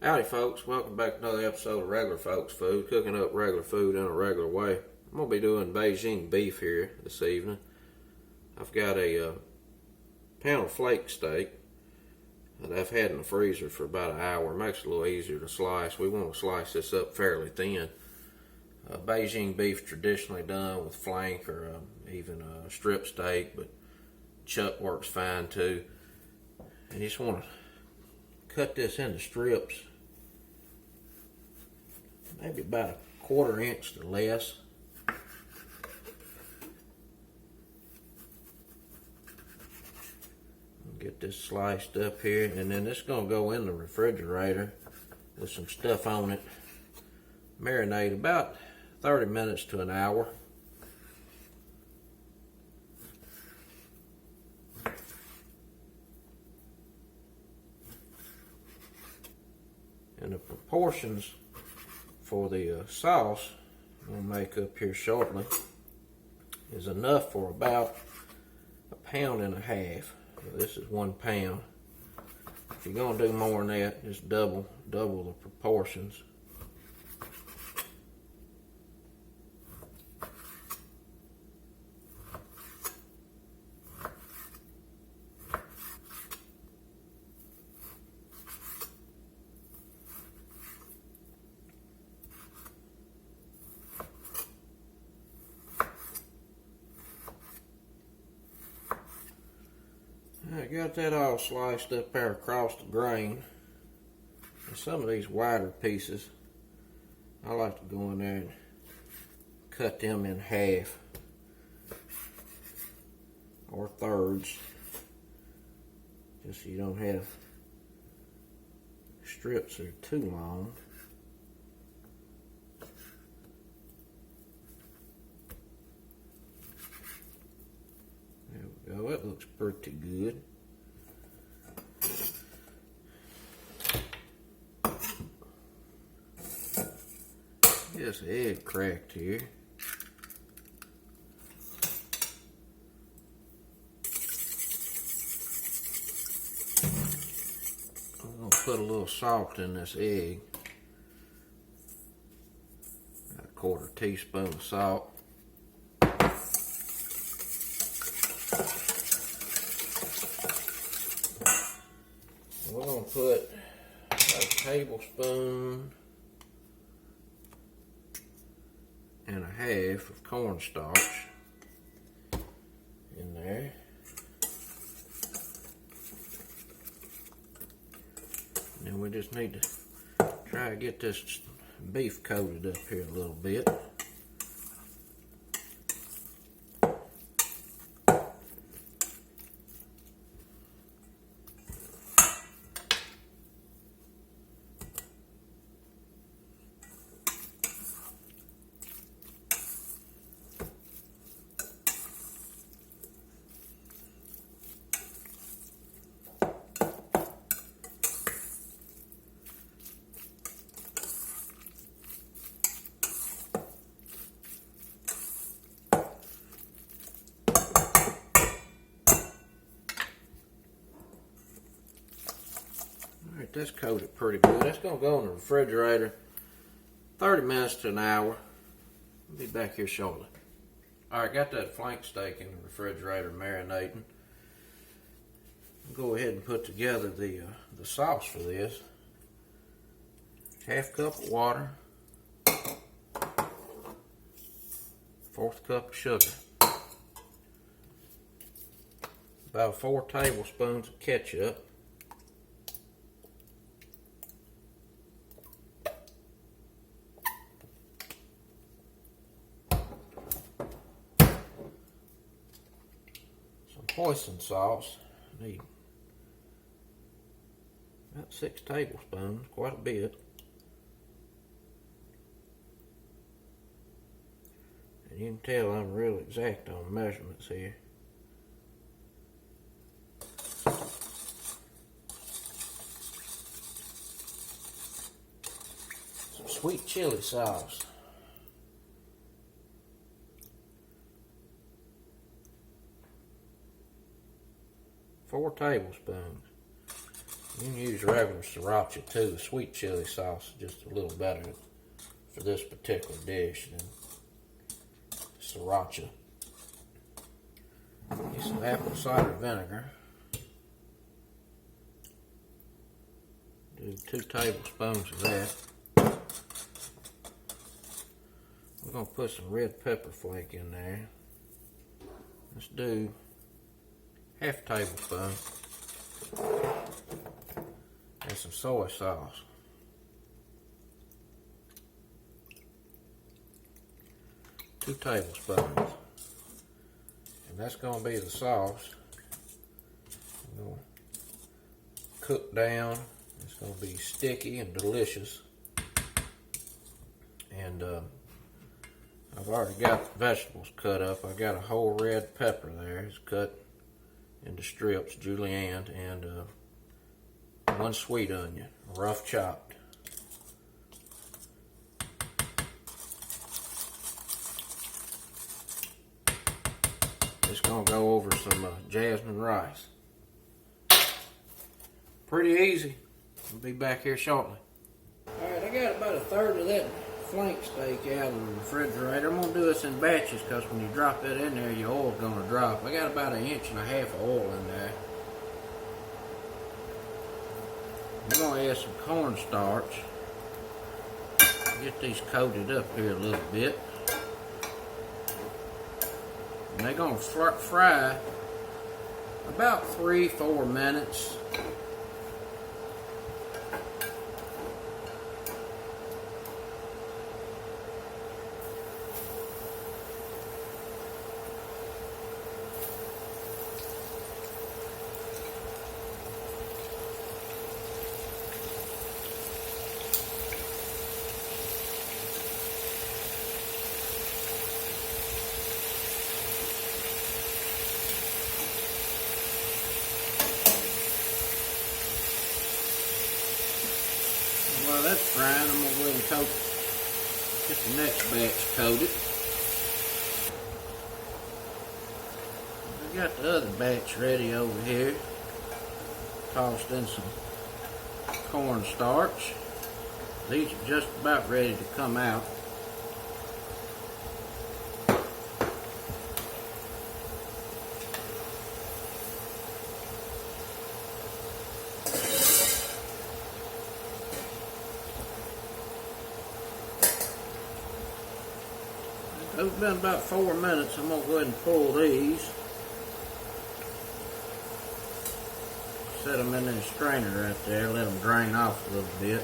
Howdy folks, welcome back to another episode of Regular Folks Food, cooking up regular food in a regular way. I'm going to be doing Beijing beef here this evening. I've got a pound of flake steak that I've had in the freezer for about an hour. It makes it a little easier to slice. We want to slice this up fairly thin. Beijing beef traditionally done with flank or even a strip steak, but chuck works fine too. And you just want to cut this into strips, maybe about a 1/4 inch to less. Get this sliced up here, and then this is going to go in the refrigerator with some stuff on it. Marinate about 30 minutes to an hour. And the proportions for the sauce I'm going to make up here shortly is enough for about 1.5 pounds. This is 1 pound. If you're going to do more than that, just double the proportions. I got that all sliced up there across the grain. And some of these wider pieces, I like to go in there and cut them in half or thirds, just so you don't have strips that are too long. There we go, that looks pretty good. Just an egg cracked here. I'm going to put a little salt in this egg. Got a 1/4 teaspoon of salt. We're going to put a tablespoon and a half of cornstarch in there. And then we just need to try to get this beef coated up here a little bit. Alright, that's coated pretty good. That's going to go in the refrigerator 30 minutes to an hour. I'll be back here shortly. Alright, got that flank steak in the refrigerator marinating. I'll go ahead and put together the sauce for this. 1/2 cup of water. 1/4 cup of sugar. About 4 tablespoons of ketchup. Hoisin sauce. I need about 6 tablespoons, quite a bit. And you can tell I'm real exact on the measurements here. Some sweet chili sauce. 4 tablespoons. You can use regular Siracha too. The sweet chili sauce is just a little better for this particular dish than Sriracha. Get some apple cider vinegar. Do 2 tablespoons of that. We're going to put some red pepper flake in there. Let's do half a tablespoon. And some soy sauce. 2 tablespoons. And that's going to be the sauce. I'm going to cook down. It's going to be sticky and delicious. And I've already got vegetables cut up. I got a whole red pepper there. It's cut into strips, julienne, and 1 sweet onion, rough chopped. Just gonna go over some jasmine rice. Pretty easy. I'll be back here shortly. Alright, I got about 1/3 of that flank steak out of the refrigerator. I'm gonna do this in batches because when you drop that in there, your oil's gonna drop. I got about 1.5 inches of oil in there. I'm gonna add some cornstarch. Get these coated up here a little bit. And they're gonna fry about 3-4 minutes. While that's frying, I'm going to go ahead and get the next batch coated. I got the other batch ready over here. Tossed in some cornstarch. These are just about ready to come out. It's been about 4 minutes. I'm going to go ahead and pull these. Set them in the strainer right there. Let them drain off a little bit.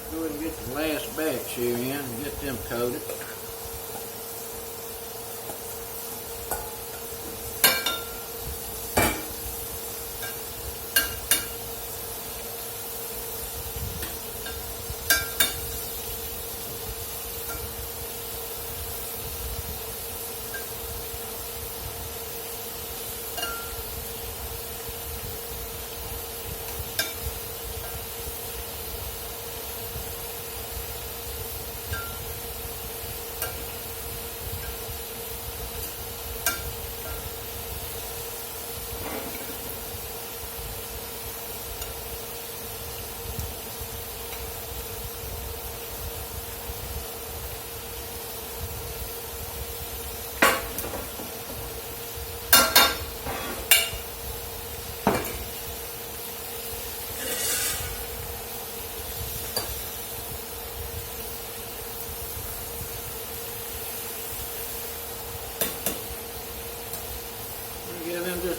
Go ahead and get the last batch here in and get them coated.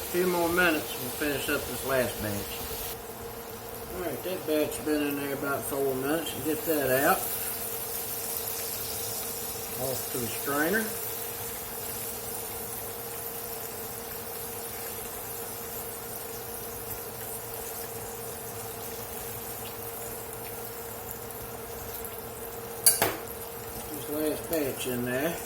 few more minutes, we'll finish up this last batch. Alright, that batch been in there about 4 minutes. And get that out. Off to the strainer. This last batch in there.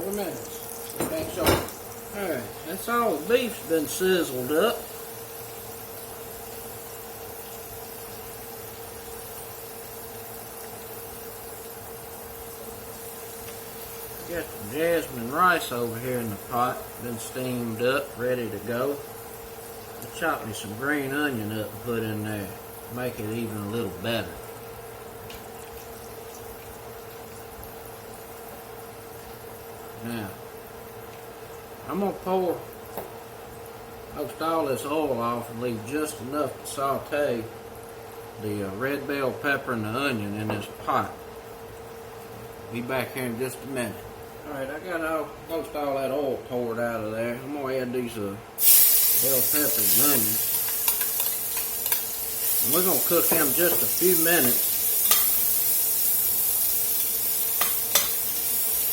Minutes. Back off. Alright, that's all the beef's been sizzled up. Got the jasmine rice over here in the pot, been steamed up, ready to go. I chopped me some green onion up and put in there, make it even a little better. Now, I'm going to pour most all this oil off and leave just enough to saute the red bell pepper and the onion in this pot. Be back here in just a minute. Alright, I got most all that oil poured out of there. I'm going to add these bell peppers and onions. And we're going to cook them just a few minutes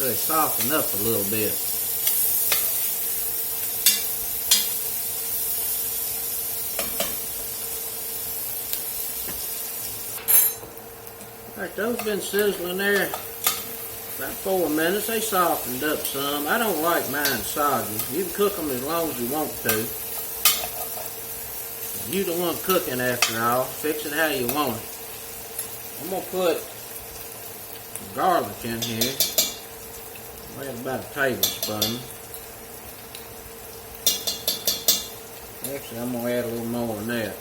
so they soften up a little bit. Alright, those been sizzling there about 4 minutes. They softened up some. I don't like mine soggy. You can cook them as long as you want to. You the one cooking after all. Fix it how you want it. I'm going to put garlic in here. Add about a tablespoon. Actually, I'm going to add a little more than that.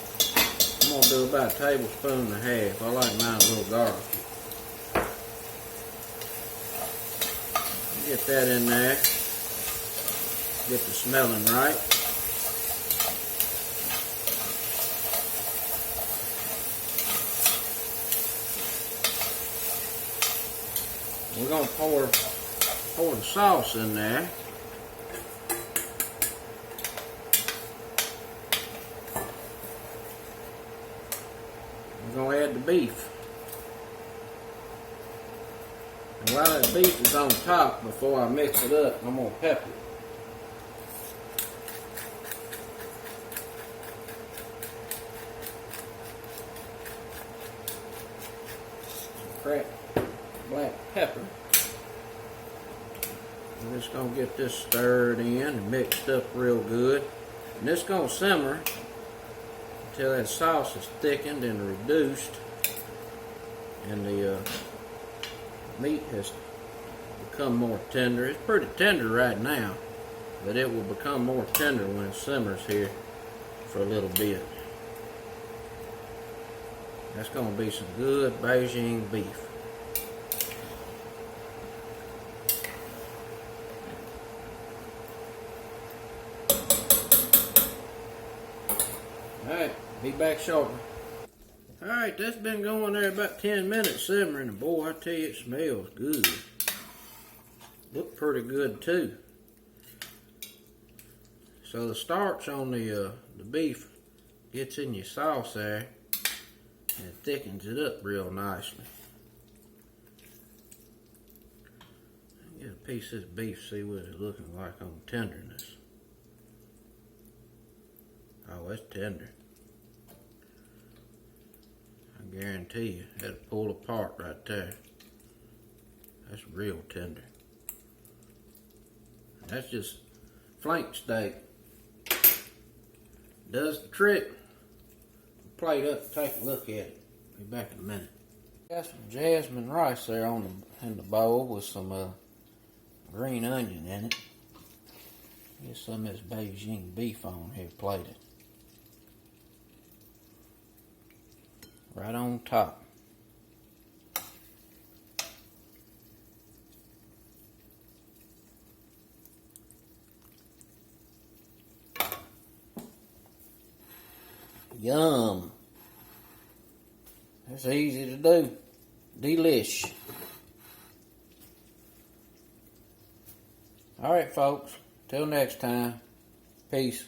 I'm going to do about a tablespoon and a half. I like mine a little garlicky. Get that in there. Get the smelling right. We're going to pour the sauce in there. We're going to add the beef. And while that beef is on top, before I mix it up, I'm going to pepper it. Some cracked black pepper. I'm just going to get this stirred in and mixed up real good. And this is going to simmer until that sauce is thickened and reduced. And the meat has become more tender. It's pretty tender right now, but it will become more tender when it simmers here for a little bit. That's going to be some good Beijing beef. Alright, be back shortly. Alright, that's been going there about 10 minutes simmering, and boy, I tell you, it smells good. Look pretty good too. So the starch on the beef gets in your sauce there, and it thickens it up real nicely. Get a piece of this beef, see what it's looking like on tenderness. Oh, it's tender. I guarantee you, that'll pull apart right there. That's real tender. That's just flank steak. Does the trick. Plate up, take a look at it. Be back in a minute. Got some jasmine rice there in the bowl with some green onion in it. Get some of this Beijing beef on here plated. Right on top. Yum. That's easy to do. Delish. Alright, folks. Till next time. Peace.